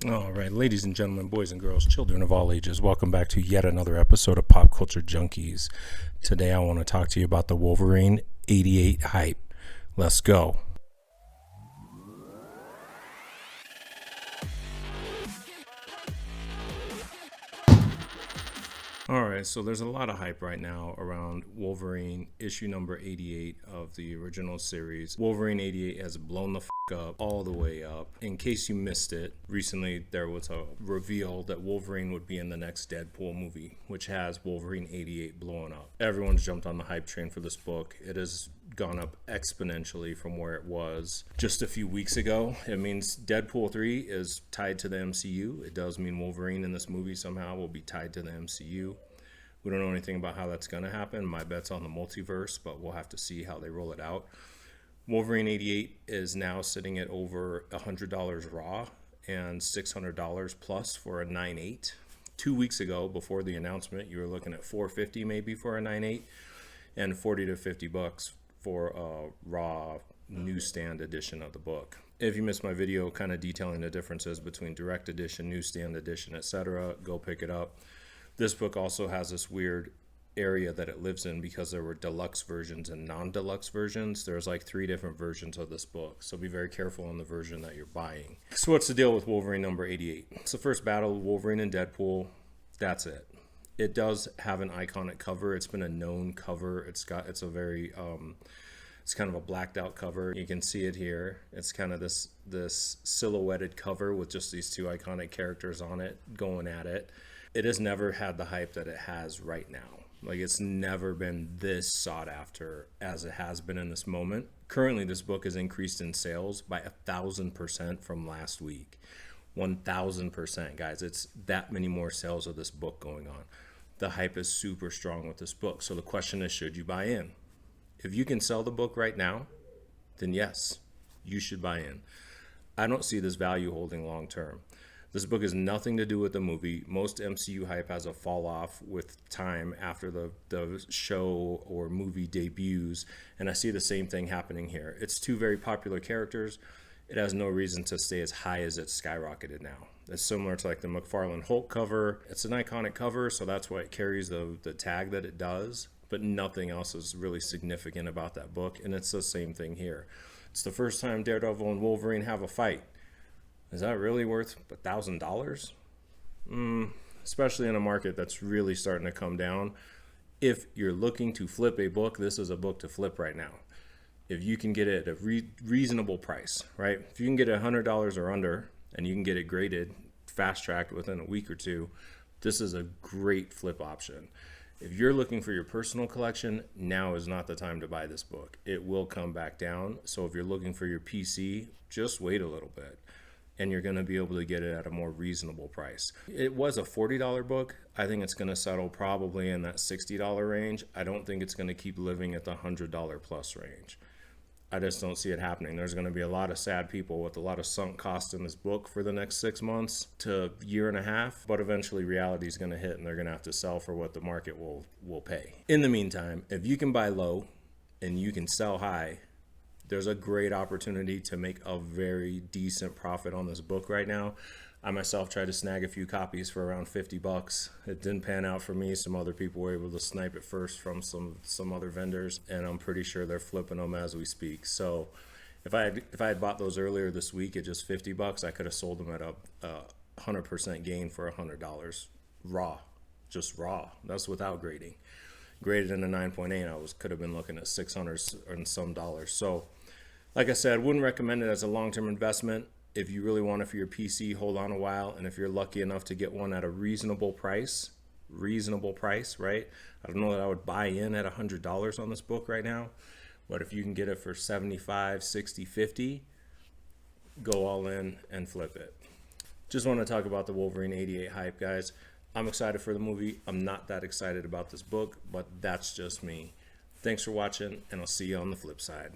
All right, ladies and gentlemen, boys and girls, children of all ages, welcome back to yet another episode of Pop Culture Junkies. Today I want to talk to you about the Wolverine 88 hype. Let's go. All right, so there's a lot of hype right now around Wolverine issue number 88 of the original series. Wolverine 88 has blown the up all the way up. In case you missed it, recently there was a reveal that Wolverine would be in the next Deadpool movie, which has Wolverine 88 blowing up. Everyone's jumped on the hype train for this book. It has gone up exponentially from where it was just a few weeks ago. It means Deadpool 3 is tied to the MCU. It does mean Wolverine in this movie somehow will be tied to the MCU. We don't know anything about how that's going to happen. My bet's on the multiverse, but we'll have to see how they roll it out. Wolverine 88 is now sitting at over $100 raw and $600 plus for a 9.8. 2 weeks ago, before the announcement, you were looking at $450 maybe for a 9.8 and $40 to $50 for a raw newsstand edition of the book. If you missed my video kind of detailing the differences between direct edition, newsstand edition, etc., go pick it up. This book also has this weird area that it lives in because there were deluxe versions and non-deluxe versions. There's like 3 different versions of this book, so be very careful on the version that you're buying. So what's the deal with Wolverine number 88? It's the first battle of Wolverine and Deadpool. That's it. It does have an iconic cover. It's been a known cover. It's kind of a blacked out cover. You can see it here. It's kind of this silhouetted cover with just these 2 iconic characters on it going at it. It has never had the hype that it has right now. Like, it's never been this sought after as it has been in this moment. Currently, this book has increased in sales by 1,000% from last week. 1,000%, guys. It's that many more sales of this book going on. The hype is super strong with this book. So the question is, should you buy in? If you can sell the book right now, then yes, you should buy in. I don't see this value holding long term. This book has nothing to do with the movie. Most MCU hype has a fall off with time after the show or movie debuts, and I see the same thing happening here. It's 2 very popular characters. It has no reason to stay as high as it's skyrocketed now. It's similar to like the McFarlane Hulk cover. It's an iconic cover, so that's why it carries the tag that it does, but nothing else is really significant about that book, and it's the same thing here. It's the first time Daredevil and Wolverine have a fight. Is that really worth $1,000? Especially in a market that's really starting to come down. If you're looking to flip a book, this is a book to flip right now. If you can get it at a reasonable price, right? If you can get it $100 or under, and you can get it graded, fast-tracked within a week or 2, this is a great flip option. If you're looking for your personal collection, now is not the time to buy this book. It will come back down. So if you're looking for your PC, just wait a little bit, and you're going to be able to get it at a more reasonable price. It was a $40 book. I think it's going to settle probably in that $60 range. I don't think it's going to keep living at the $100 plus range. I just don't see it happening. There's going to be a lot of sad people with a lot of sunk cost in this book for the next 6 months to year and a half, but eventually reality is going to hit and they're going to have to sell for what the market will pay. In the meantime, if you can buy low and you can sell high, there's a great opportunity to make a very decent profit on this book right now. I myself tried to snag a few copies for around $50. It didn't pan out for me. Some other people were able to snipe it first from some other vendors, and I'm pretty sure they're flipping them as we speak. So if I had bought those earlier this week at just $50, I could have sold them at a 100% gain for $100 raw, just raw. That's without grading. Graded in a 9.8, I could have been looking at $600 and some dollars. So like I said, wouldn't recommend it as a long-term investment. If you really want it for your PC, hold on a while. And if you're lucky enough to get one at a reasonable price, right? I don't know that I would buy in at $100 on this book right now, but if you can get it for 75, 60, 50, go all in and flip it. Just want to talk about the Wolverine 88 hype, guys. I'm excited for the movie. I'm not that excited about this book, but that's just me. Thanks for watching, and I'll see you on the flip side.